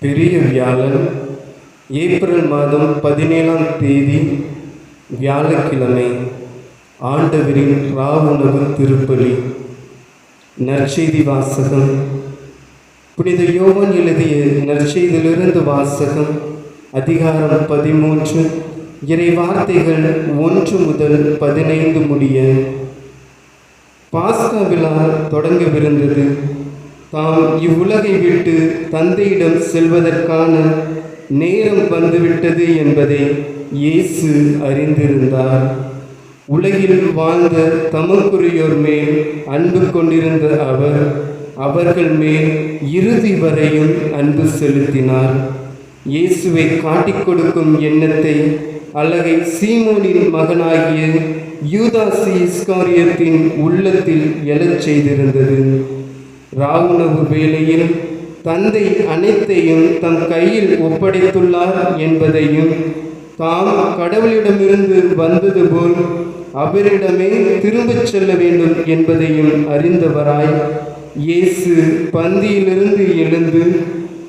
பெரிய வியாழன் ஏப்ரல் மாதம் 17ஆம் தேதி வியாழக்கிழமை. ஆண்டவரின் ராவுணவு திருப்பலி. நற்செய்தி வாசகம். புனித யோவான் எழுதிய நற்செய்தியிலிருந்து வாசகம். அதிகாரம் 13, இறை வார்த்தைகள் 1 முதல் 15 முடிய. பாஸ்கா விழா தொடங்கவிருந்தது. தாம் இவ்வுலகை விட்டு தந்தையிடம் செல்வதற்கான நேரம் வந்துவிட்டது என்பதை இயேசு அறிந்திருந்தார். உலகில் வாழ்ந்த தமக்குரியோர் மேல் அன்பு கொண்டிருந்த அவர் அவர்கள் மேல் இறுதி வரையும் அன்பு செலுத்தினார். இயேசுவை காட்டிக் கொடுக்கும் எண்ணத்தை அழகை சீமோனின் மகனாகிய யூதாஸ் இஸ்காரியத்தின் உள்ளத்தில் எழச் செய்திருந்தது. ராவுணவு வேளையில் தந்தை அனைத்தையும் தம் கையில் ஒப்படைத்துள்ளார் என்பதையும், தாம் கடவுளிடமிருந்து வந்தது போல் அவரிடமே திரும்பச் செல்ல வேண்டும் என்பதையும் அறிந்தவராய் இயேசு பந்தியிலிருந்து எழுந்து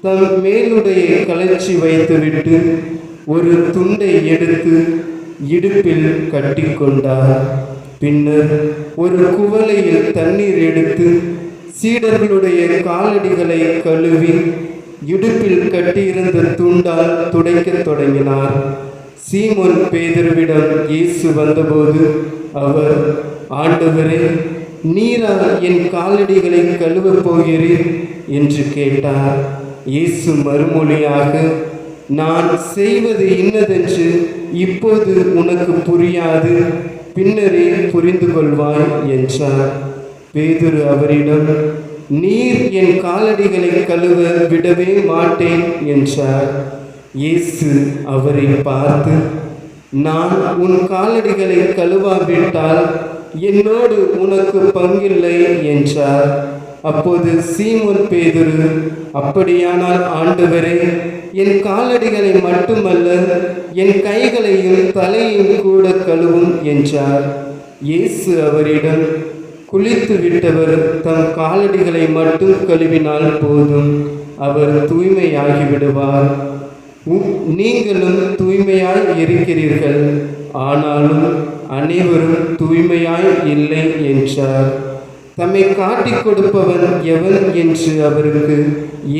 தம் மேலுடைய கலர்ச்சி வைத்துவிட்டு ஒரு துண்டை எடுத்து இடுப்பில் கட்டிக்கொண்டார். பின்னர் ஒரு குவளையில் தண்ணீர் எடுத்து சீடர்களுடைய காலடிகளை கழுவி இடுப்பில் கட்டியிருந்த துண்டால் துடைக்கத் தொடங்கினார். சீமோன் பேதுருவிடம் இயேசு வந்தபோது அவர், ஆண்டவரே, நீரா என் காலடிகளை கழுவப் போகிறீர் என்று கேட்டார். இயேசு மறுமொழியாக, நான் செய்வது இன்னதென்று இப்போது உனக்கு புரியாது, பின்னரே புரிந்து கொள்வாய் என்றார். பேதுரு அவரிடம், நீர் என் காலடிகளை கழுவ விடவே மாட்டேன் என்றார். இயேசு அவரை பார்த்து, நான் உன் காலடிகளை கழுவாவிட்டால் என்னோடு உனக்கு பங்கில்லை என்றார். அப்போது சீமோன் பேதுரு, அப்படியானால் ஆண்டவரே, என் காலடிகளை மட்டுமல்ல என் கைகளையும் தலையையும் கூட கழுவும் என்றார். இயேசு அவரிடம், குளித்து விட்டவர் தம் காலடிகளை மட்டும் கழுவினால் போதும், அவர் தூய்மையாகிவிடுவார். நீங்களும் தூய்மையாய் இருக்கிறீர்கள், ஆனாலும் அனைவரும் தூய்மையாய் இல்லை என்றார். தம்மை காட்டிக் கொடுப்பவன் எவன் என்று அவருக்கு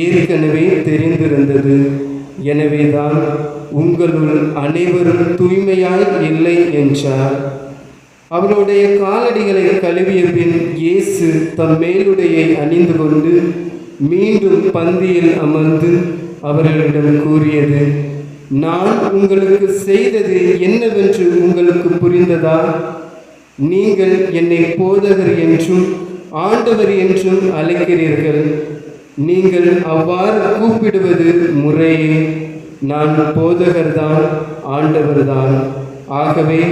ஏற்கனவே தெரிந்திருந்தது. எனவேதான் உங்களுள் அனைவரும் தூய்மையாய் இல்லை என்றார். அவருடைய காலடிகளை கழுவிய பின் இயேசு தம் மேலுடையை அணிந்து கொண்டு மீண்டும் பந்தியில் அமர்ந்து அவர்களிடம் கூறியது, நான் உங்களுக்கு செய்தது என்னவென்று உங்களுக்கு புரிந்ததா? நீங்கள் என்னை போதகர் என்றும் ஆண்டவர் என்றும் அழைக்கிறீர்கள். நீங்கள் அவ்வாறு கூப்பிடுவது முறையே. நான் போதகர்தான், ஆண்டவர்தான். ஆகவே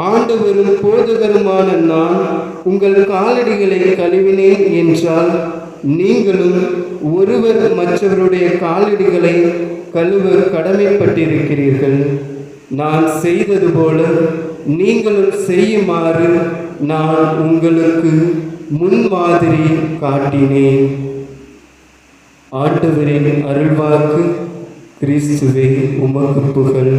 ஆண்டவரும் போதகருமான நான் உங்கள் காலடிகளை கழுவினேன் என்றால், நீங்களும் ஒருவர் மற்றவருடைய காலடிகளை கழுவ கடமைப்பட்டிருக்கிறீர்கள். நான் செய்தது போல நீங்களும் செய்யுமாறு நான் உங்களுக்கு முன்மாதிரி காட்டினேன். ஆண்டவரின் அருள்வாக்கு. கிறிஸ்துவே உமக்கு புகழ்.